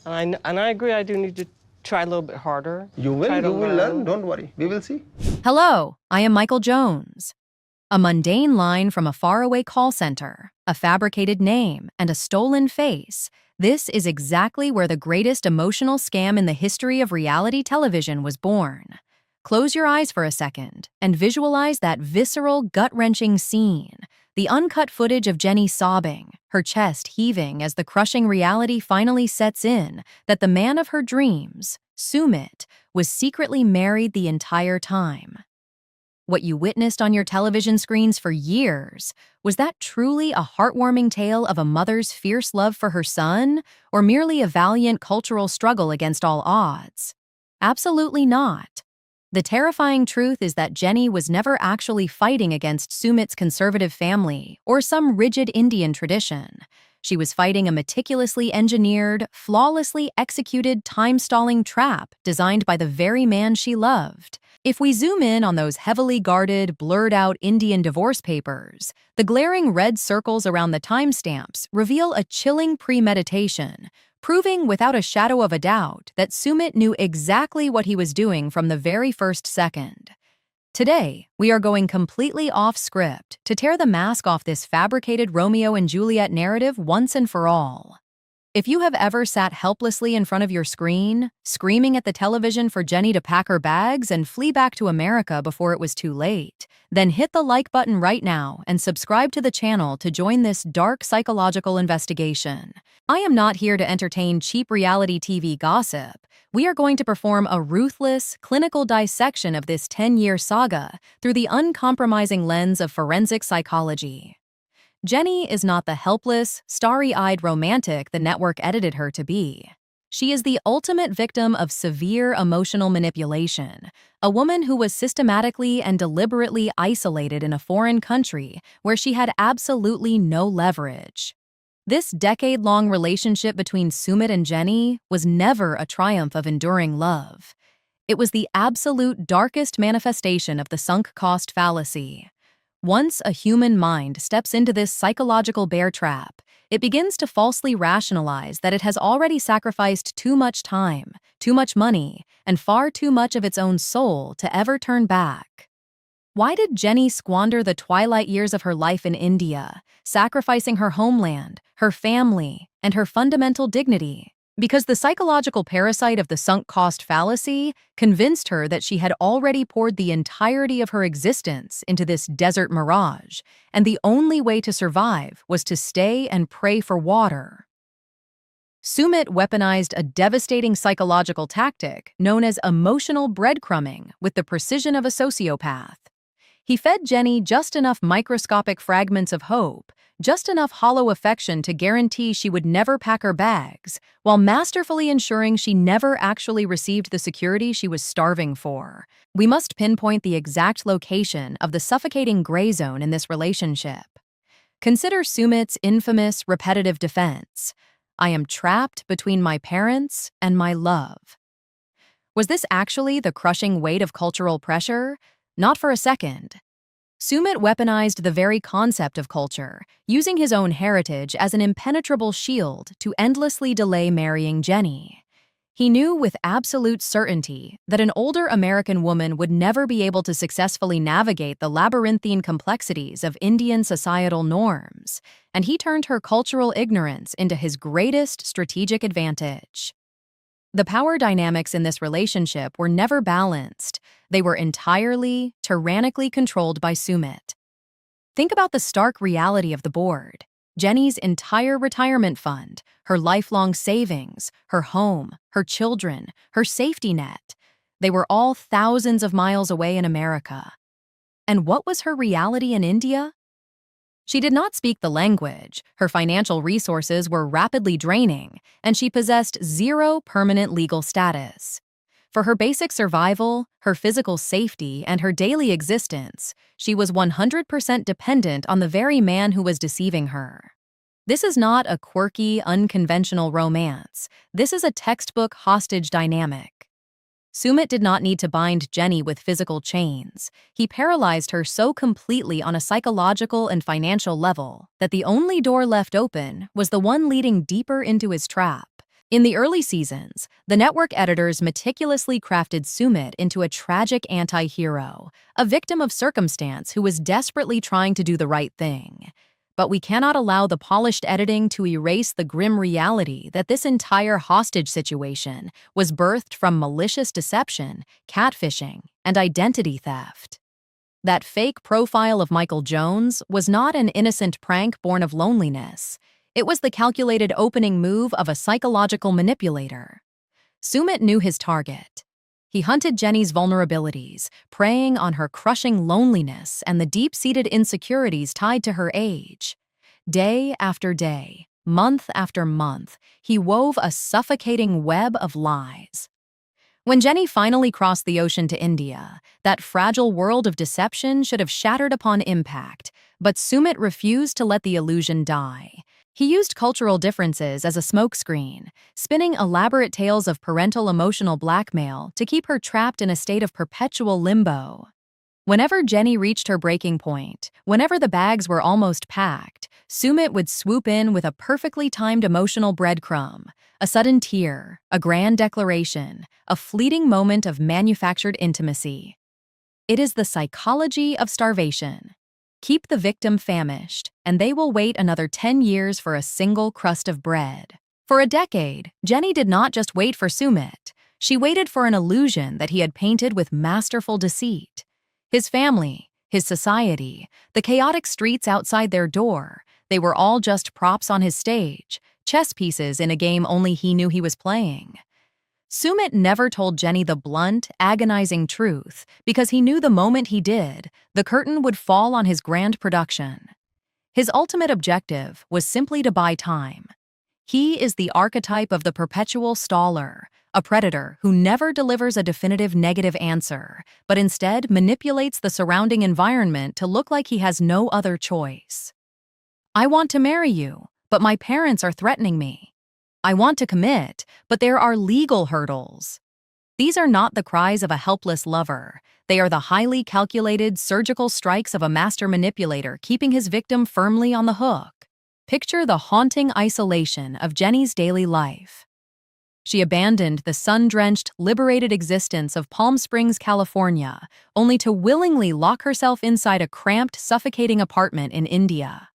And I agree, I do need to try a little bit harder. You will learn, don't worry. We will see. Hello, I am Michael Jones. A mundane line from a faraway call center, a fabricated name, and a stolen face. This is exactly where the greatest emotional scam in the history of reality television was born. Close your eyes for a second and visualize that visceral, gut-wrenching scene. The uncut footage of Jenny sobbing, her chest heaving as the crushing reality finally sets in that the man of her dreams, Sumit, was secretly married the entire time. What you witnessed on your television screens for years, was that truly a heartwarming tale of a mother's fierce love for her son, or merely a valiant cultural struggle against all odds? Absolutely not. The terrifying truth is that Jenny was never actually fighting against Sumit's conservative family or some rigid Indian tradition. She was fighting a meticulously engineered, flawlessly executed time-stalling trap designed by the very man she loved. If we zoom in on those heavily guarded, blurred-out Indian divorce papers, the glaring red circles around the timestamps reveal a chilling premeditation, proving without a shadow of a doubt that Sumit knew exactly what he was doing from the very first second. Today, we are going completely off-script to tear the mask off this fabricated Romeo and Juliet narrative once and for all. If you have ever sat helplessly in front of your screen, screaming at the television for Jenny to pack her bags and flee back to America before it was too late, then hit the like button right now and subscribe to the channel to join this dark psychological investigation. I am not here to entertain cheap reality TV gossip. We are going to perform a ruthless, clinical dissection of this 10-year saga through the uncompromising lens of forensic psychology. Jenny is not the helpless, starry-eyed romantic the network edited her to be. She is the ultimate victim of severe emotional manipulation, a woman who was systematically and deliberately isolated in a foreign country where she had absolutely no leverage. This decade-long relationship between Sumit and Jenny was never a triumph of enduring love. It was the absolute darkest manifestation of the sunk cost fallacy. Once a human mind steps into this psychological bear trap, it begins to falsely rationalize that it has already sacrificed too much time, too much money, and far too much of its own soul to ever turn back. Why did Jenny squander the twilight years of her life in India, sacrificing her homeland, her family, and her fundamental dignity? Because the psychological parasite of the sunk cost fallacy convinced her that she had already poured the entirety of her existence into this desert mirage, and the only way to survive was to stay and pray for water. Sumit weaponized a devastating psychological tactic known as emotional breadcrumbing with the precision of a sociopath. He fed Jenny just enough microscopic fragments of hope, just enough hollow affection to guarantee she would never pack her bags, while masterfully ensuring she never actually received the security she was starving for. We must pinpoint the exact location of the suffocating gray zone in this relationship. Consider Sumit's infamous repetitive defense: "I am trapped between my parents and my love." Was this actually the crushing weight of cultural pressure? Not for a second. Sumit weaponized the very concept of culture, using his own heritage as an impenetrable shield to endlessly delay marrying Jenny. He knew with absolute certainty that an older American woman would never be able to successfully navigate the labyrinthine complexities of Indian societal norms, and he turned her cultural ignorance into his greatest strategic advantage. The power dynamics in this relationship were never balanced. They were entirely, tyrannically controlled by Sumit. Think about the stark reality of the board. Jenny's entire retirement fund, her lifelong savings, her home, her children, her safety net. They were all thousands of miles away in America. And what was her reality in India? She did not speak the language, her financial resources were rapidly draining, and she possessed zero permanent legal status. For her basic survival, her physical safety, and her daily existence, she was 100% dependent on the very man who was deceiving her. This is not a quirky, unconventional romance. This is a textbook hostage dynamic. Sumit did not need to bind Jenny with physical chains. He paralyzed her so completely on a psychological and financial level that the only door left open was the one leading deeper into his trap. In the early seasons, the network editors meticulously crafted Sumit into a tragic anti-hero, a victim of circumstance who was desperately trying to do the right thing. But we cannot allow the polished editing to erase the grim reality that this entire hostage situation was birthed from malicious deception, catfishing, and identity theft. That fake profile of Michael Jones was not an innocent prank born of loneliness. It was the calculated opening move of a psychological manipulator. Sumit knew his target. He hunted Jenny's vulnerabilities, preying on her crushing loneliness and the deep-seated insecurities tied to her age. Day after day, month after month, he wove a suffocating web of lies. When Jenny finally crossed the ocean to India, that fragile world of deception should have shattered upon impact, but Sumit refused to let the illusion die. He used cultural differences as a smokescreen, spinning elaborate tales of parental emotional blackmail to keep her trapped in a state of perpetual limbo. Whenever Jenny reached her breaking point, whenever the bags were almost packed, Sumit would swoop in with a perfectly timed emotional breadcrumb, a sudden tear, a grand declaration, a fleeting moment of manufactured intimacy. It is the psychology of starvation. Keep the victim famished, and they will wait another 10 years for a single crust of bread. For a decade, Jenny did not just wait for Sumit. She waited for an illusion that he had painted with masterful deceit. His family, his society, the chaotic streets outside their door, they were all just props on his stage, chess pieces in a game only he knew he was playing. Sumit never told Jenny the blunt, agonizing truth because he knew the moment he did, the curtain would fall on his grand production. His ultimate objective was simply to buy time. He is the archetype of the perpetual staller, a predator who never delivers a definitive negative answer, but instead manipulates the surrounding environment to look like he has no other choice. I want to marry you, but my parents are threatening me. I want to commit, but there are legal hurdles. These are not the cries of a helpless lover. They are the highly calculated surgical strikes of a master manipulator keeping his victim firmly on the hook. Picture the haunting isolation of Jenny's daily life. She abandoned the sun-drenched, liberated existence of Palm Springs, California, only to willingly lock herself inside a cramped, suffocating apartment in India.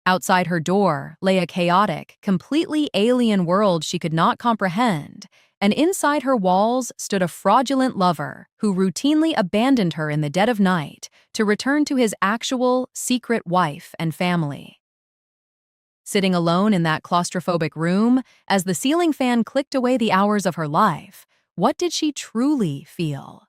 Outside her door lay a chaotic, completely alien world she could not comprehend, and inside her walls stood a fraudulent lover who routinely abandoned her in the dead of night to return to his actual, secret wife and family. Sitting alone in that claustrophobic room, as the ceiling fan clicked away the hours of her life, what did she truly feel?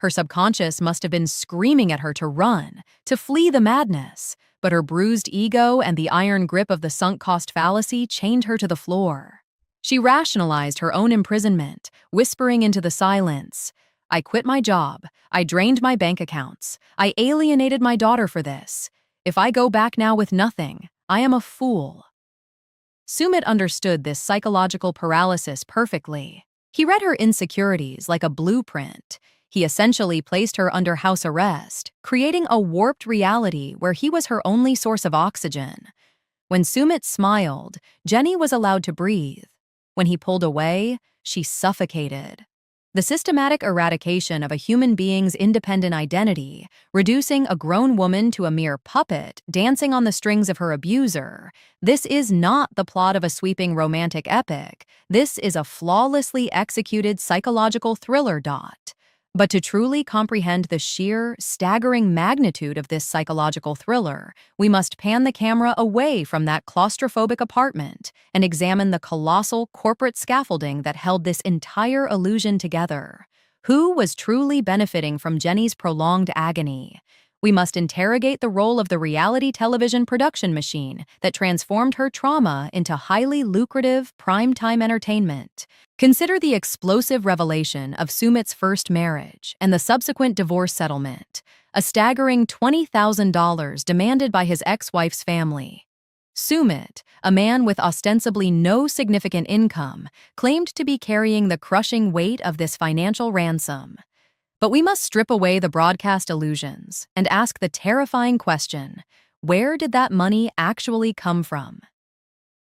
Her subconscious must have been screaming at her to run, to flee the madness, but her bruised ego and the iron grip of the sunk cost fallacy chained her to the floor. She rationalized her own imprisonment, whispering into the silence, I quit my job, I drained my bank accounts, I alienated my daughter for this. If I go back now with nothing, I am a fool. Sumit understood this psychological paralysis perfectly. He read her insecurities like a blueprint. He essentially placed her under house arrest, creating a warped reality where he was her only source of oxygen. When Sumit smiled, Jenny was allowed to breathe. When he pulled away, she suffocated. The systematic eradication of a human being's independent identity, reducing a grown woman to a mere puppet dancing on the strings of her abuser, this is not the plot of a sweeping romantic epic. This is a flawlessly executed psychological thriller. But to truly comprehend the sheer, staggering magnitude of this psychological thriller, we must pan the camera away from that claustrophobic apartment and examine the colossal corporate scaffolding that held this entire illusion together. Who was truly benefiting from Jenny's prolonged agony? We must interrogate the role of the reality television production machine that transformed her trauma into highly lucrative, primetime entertainment. Consider the explosive revelation of Sumit's first marriage and the subsequent divorce settlement, a staggering $20,000 demanded by his ex-wife's family. Sumit, a man with ostensibly no significant income, claimed to be carrying the crushing weight of this financial ransom. But we must strip away the broadcast illusions and ask the terrifying question, where did that money actually come from?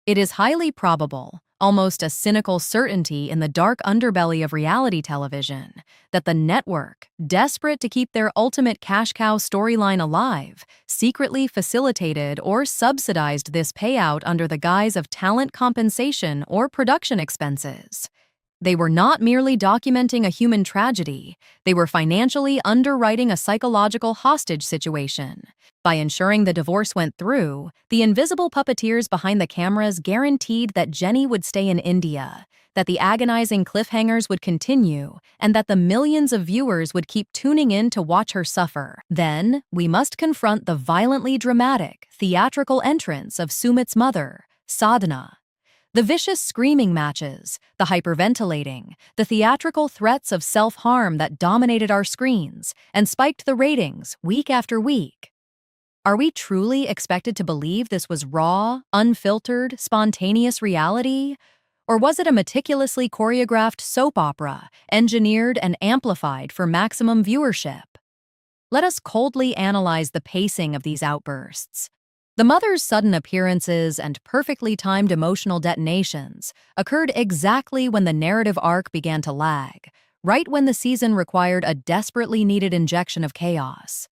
It is highly probable, almost a cynical certainty in the dark underbelly of reality television, that the network, desperate to keep their ultimate cash cow storyline alive, secretly facilitated or subsidized this payout under the guise of talent compensation or production expenses. They were not merely documenting a human tragedy, they were financially underwriting a psychological hostage situation. By ensuring the divorce went through, the invisible puppeteers behind the cameras guaranteed that Jenny would stay in India, that the agonizing cliffhangers would continue, and that the millions of viewers would keep tuning in to watch her suffer. Then, we must confront the violently dramatic, theatrical entrance of Sumit's mother, Sadhna. The vicious screaming matches, the hyperventilating, the theatrical threats of self-harm that dominated our screens and spiked the ratings week after week. Are we truly expected to believe this was raw, unfiltered, spontaneous reality? Or was it a meticulously choreographed soap opera, engineered and amplified for maximum viewership? Let us coldly analyze the pacing of these outbursts. The mother's sudden appearances and perfectly timed emotional detonations occurred exactly when the narrative arc began to lag, right when the season required a desperately needed injection of chaos.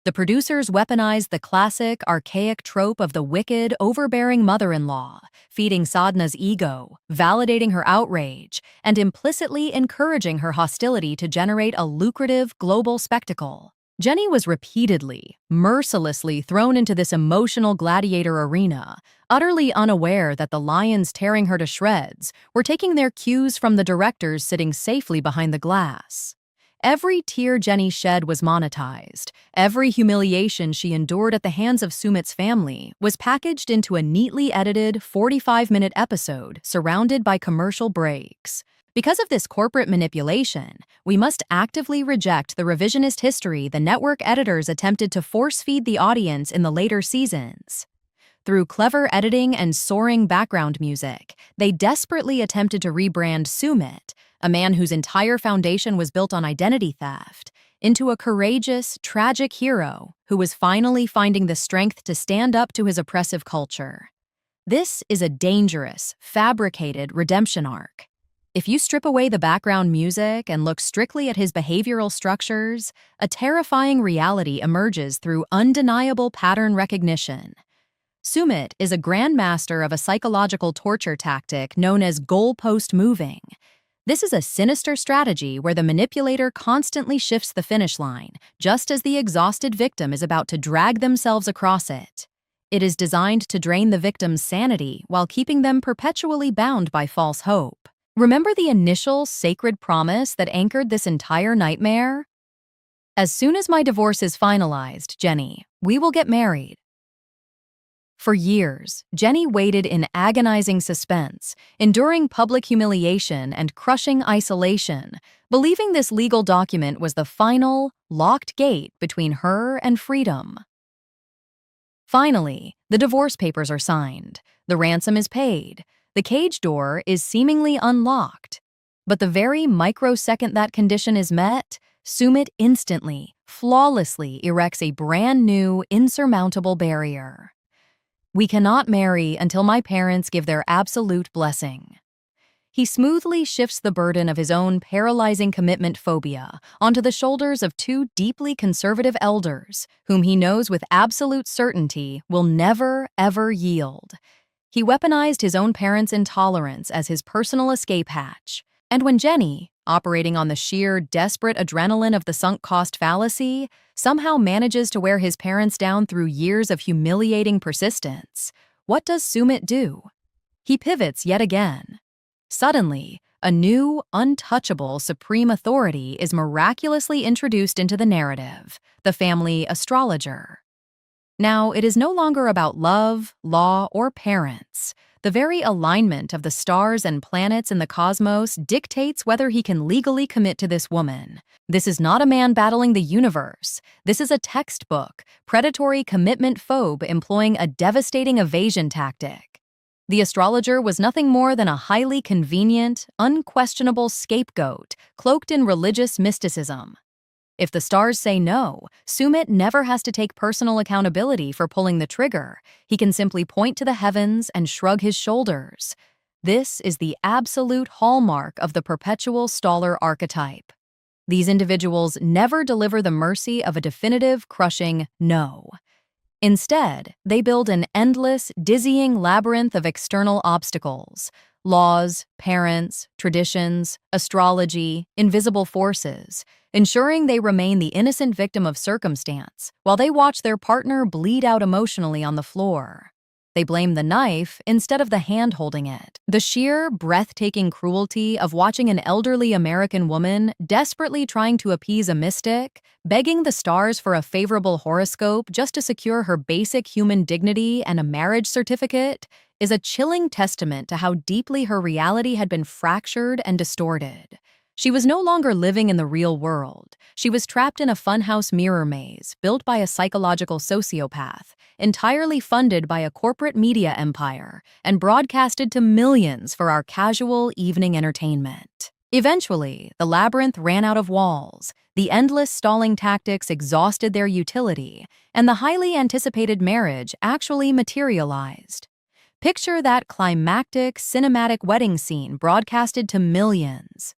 The producers weaponized the classic, archaic trope of the wicked, overbearing mother-in-law, feeding Sadhna's ego, validating her outrage, and implicitly encouraging her hostility to generate a lucrative, global spectacle. Jenny was repeatedly, mercilessly thrown into this emotional gladiator arena, utterly unaware that the lions tearing her to shreds were taking their cues from the directors sitting safely behind the glass. Every tear Jenny shed was monetized. Every humiliation she endured at the hands of Sumit's family was packaged into a neatly edited 45-minute episode surrounded by commercial breaks. Because of this corporate manipulation, we must actively reject the revisionist history the network editors attempted to force-feed the audience in the later seasons. Through clever editing and soaring background music, they desperately attempted to rebrand Sumit, a man whose entire foundation was built on identity theft, into a courageous, tragic hero who was finally finding the strength to stand up to his oppressive culture. This is a dangerous, fabricated redemption arc. If you strip away the background music and look strictly at his behavioral structures, a terrifying reality emerges through undeniable pattern recognition. Sumit is a grandmaster of a psychological torture tactic known as goalpost moving. This is a sinister strategy where the manipulator constantly shifts the finish line, just as the exhausted victim is about to drag themselves across it. It is designed to drain the victim's sanity while keeping them perpetually bound by false hope. Remember the initial sacred promise that anchored this entire nightmare? As soon as my divorce is finalized, Jenny, we will get married. For years, Jenny waited in agonizing suspense, enduring public humiliation and crushing isolation, believing this legal document was the final, locked gate between her and freedom. Finally, the divorce papers are signed, the ransom is paid, the cage door is seemingly unlocked. But the very microsecond that condition is met, Sumit instantly, flawlessly erects a brand new, insurmountable barrier. We cannot marry until my parents give their absolute blessing. He smoothly shifts the burden of his own paralyzing commitment phobia onto the shoulders of two deeply conservative elders, whom he knows with absolute certainty will never, ever yield. He weaponized his own parents' intolerance as his personal escape hatch. And when Jenny, operating on the sheer, desperate adrenaline of the sunk cost fallacy, somehow manages to wear his parents down through years of humiliating persistence, what does Sumit do? He pivots yet again. Suddenly, a new, untouchable supreme authority is miraculously introduced into the narrative, the family astrologer. Now, it is no longer about love, law, or parents. The very alignment of the stars and planets in the cosmos dictates whether he can legally commit to this woman. This is not a man battling the universe. This is a textbook, predatory commitment phobe employing a devastating evasion tactic. The astrologer was nothing more than a highly convenient, unquestionable scapegoat cloaked in religious mysticism. If the stars say no, Sumit never has to take personal accountability for pulling the trigger. He can simply point to the heavens and shrug his shoulders. This is the absolute hallmark of the perpetual staller archetype. These individuals never deliver the mercy of a definitive, crushing no. Instead, they build an endless, dizzying labyrinth of external obstacles: laws, parents, traditions, astrology, invisible forces, ensuring they remain the innocent victim of circumstance while they watch their partner bleed out emotionally on the floor. They blame the knife instead of the hand holding it. The sheer, breathtaking cruelty of watching an elderly American woman desperately trying to appease a mystic, begging the stars for a favorable horoscope just to secure her basic human dignity and a marriage certificate, is a chilling testament to how deeply her reality had been fractured and distorted. She was no longer living in the real world. She was trapped in a funhouse mirror maze built by a psychological sociopath, entirely funded by a corporate media empire, and broadcasted to millions for our casual evening entertainment. Eventually, the labyrinth ran out of walls, the endless stalling tactics exhausted their utility, and the highly anticipated marriage actually materialized. Picture that climactic, cinematic wedding scene broadcasted to millions.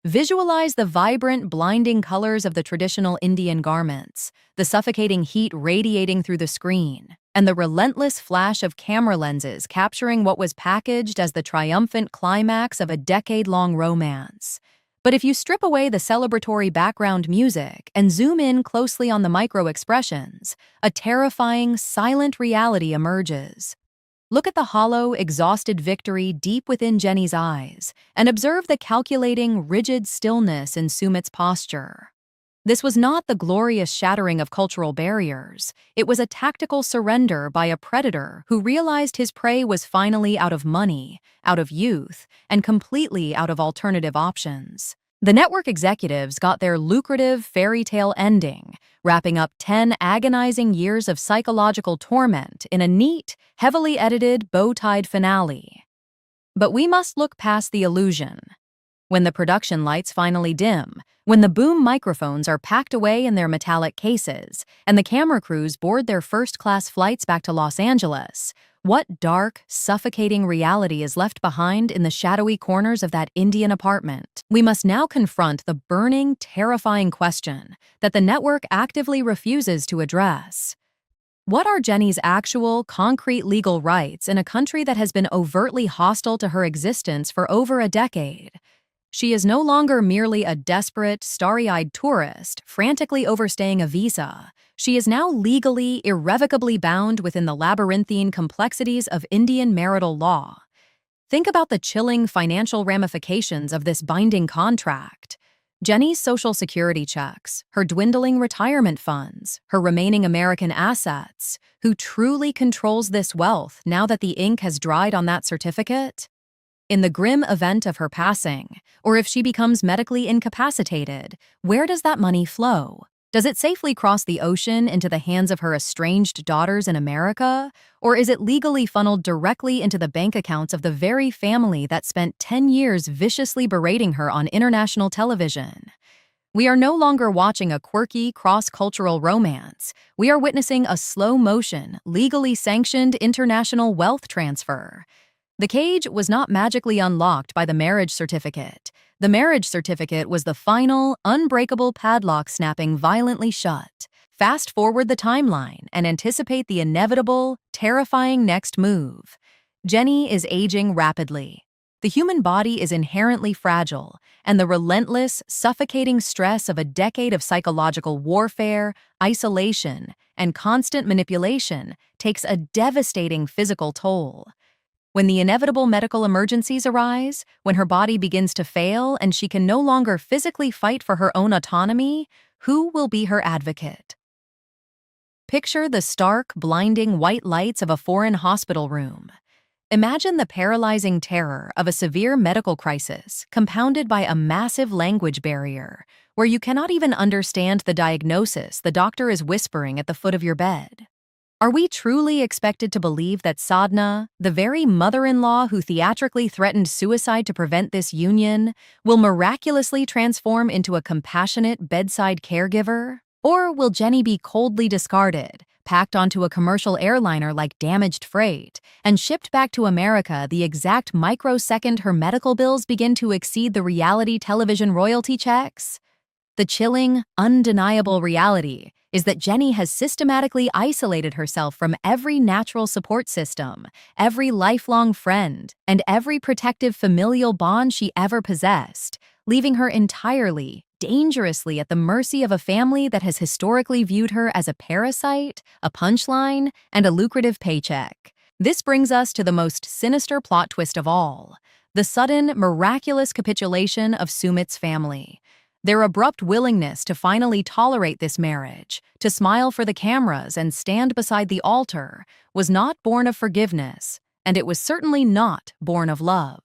Visualize the vibrant, blinding colors of the traditional Indian garments, the suffocating heat radiating through the screen, and the relentless flash of camera lenses capturing what was packaged as the triumphant climax of a decade-long romance. But if you strip away the celebratory background music and zoom in closely on the micro-expressions, a terrifying, silent reality emerges. Look at the hollow, exhausted victory deep within Jenny's eyes, and observe the calculating, rigid stillness in Sumit's posture. This was not the glorious shattering of cultural barriers. It was a tactical surrender by a predator who realized his prey was finally out of money, out of youth, and completely out of alternative options. The network executives got their lucrative fairy tale ending, wrapping up 10 agonizing years of psychological torment in a neat, heavily edited, bow-tied finale. But we must look past the illusion. When the production lights finally dim, when the boom microphones are packed away in their metallic cases, and the camera crews board their first-class flights back to Los Angeles, what dark, suffocating reality is left behind in the shadowy corners of that Indian apartment? We must now confront the burning, terrifying question that the network actively refuses to address. What are Jenny's actual, concrete legal rights in a country that has been overtly hostile to her existence for over a decade? She is no longer merely a desperate, starry-eyed tourist frantically overstaying a visa. She is now legally, irrevocably bound within the labyrinthine complexities of Indian marital law. Think about the chilling financial ramifications of this binding contract. Jenny's Social Security checks, her dwindling retirement funds, her remaining American assets. Who truly controls this wealth now that the ink has dried on that certificate? In the grim event of her passing, or if she becomes medically incapacitated, where does that money flow? Does it safely cross the ocean into the hands of her estranged daughters in America? Or is it legally funneled directly into the bank accounts of the very family that spent 10 years viciously berating her on international television? We are no longer watching a quirky, cross-cultural romance. We are witnessing a slow-motion, legally sanctioned international wealth transfer. The cage was not magically unlocked by the marriage certificate. The marriage certificate was the final, unbreakable padlock snapping violently shut. Fast forward the timeline and anticipate the inevitable, terrifying next move. Jenny is aging rapidly. The human body is inherently fragile, and the relentless, suffocating stress of a decade of psychological warfare, isolation, and constant manipulation takes a devastating physical toll. When the inevitable medical emergencies arise, when her body begins to fail and she can no longer physically fight for her own autonomy, who will be her advocate? Picture the stark, blinding white lights of a foreign hospital room. Imagine the paralyzing terror of a severe medical crisis, compounded by a massive language barrier, where you cannot even understand the diagnosis the doctor is whispering at the foot of your bed. Are we truly expected to believe that Sadhna, the very mother-in-law who theatrically threatened suicide to prevent this union, will miraculously transform into a compassionate bedside caregiver? Or will Jenny be coldly discarded, packed onto a commercial airliner like damaged freight, and shipped back to America the exact microsecond her medical bills begin to exceed the reality television royalty checks? The chilling, undeniable reality is that Jenny has systematically isolated herself from every natural support system, every lifelong friend, and every protective familial bond she ever possessed, leaving her entirely, dangerously at the mercy of a family that has historically viewed her as a parasite, a punchline, and a lucrative paycheck. This brings us to the most sinister plot twist of all: the sudden, miraculous capitulation of Sumit's family. Their abrupt willingness to finally tolerate this marriage, to smile for the cameras and stand beside the altar, was not born of forgiveness, and it was certainly not born of love.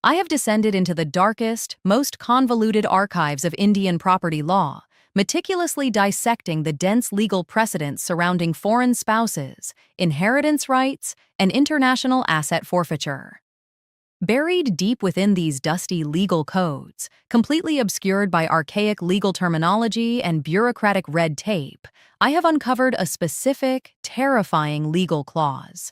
I have descended into the darkest, most convoluted archives of Indian property law, meticulously dissecting the dense legal precedents surrounding foreign spouses, inheritance rights, and international asset forfeiture. Buried deep within these dusty legal codes, completely obscured by archaic legal terminology and bureaucratic red tape, I have uncovered a specific, terrifying legal clause.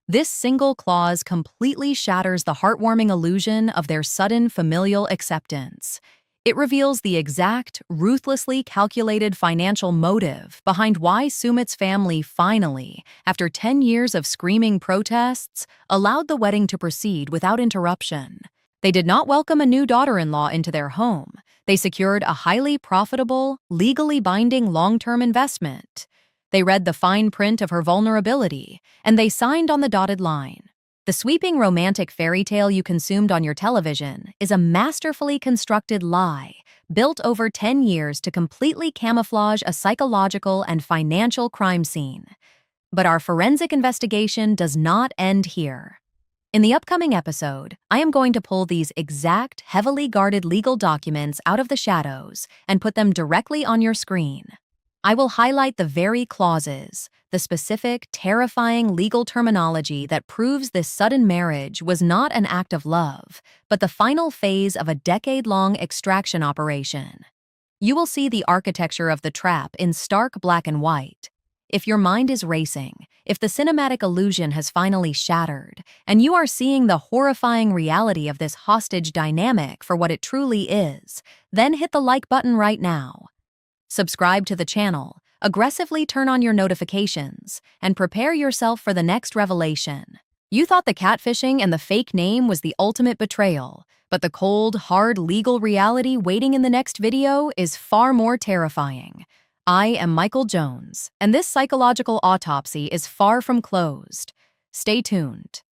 This single clause completely shatters the heartwarming illusion of their sudden familial acceptance. It reveals the exact, ruthlessly calculated financial motive behind why Sumit's family finally, after 10 years of screaming protests, allowed the wedding to proceed without interruption. They did not welcome a new daughter-in-law into their home. They secured a highly profitable, legally binding long-term investment. They read the fine print of her vulnerability, and they signed on the dotted line. The sweeping romantic fairy tale you consumed on your television is a masterfully constructed lie, built over 10 years to completely camouflage a psychological and financial crime scene. But our forensic investigation does not end here. In the upcoming episode, I am going to pull these exact, heavily guarded legal documents out of the shadows and put them directly on your screen. I will highlight the very clauses, the specific, terrifying legal terminology that proves this sudden marriage was not an act of love, but the final phase of a decade-long extraction operation. You will see the architecture of the trap in stark black and white. If your mind is racing, if the cinematic illusion has finally shattered, and you are seeing the horrifying reality of this hostage dynamic for what it truly is, then hit the like button right now. Subscribe to the channel, aggressively turn on your notifications, and prepare yourself for the next revelation. You thought the catfishing and the fake name was the ultimate betrayal, but the cold, hard legal reality waiting in the next video is far more terrifying. I am Michael Jones, and this psychological autopsy is far from closed. Stay tuned.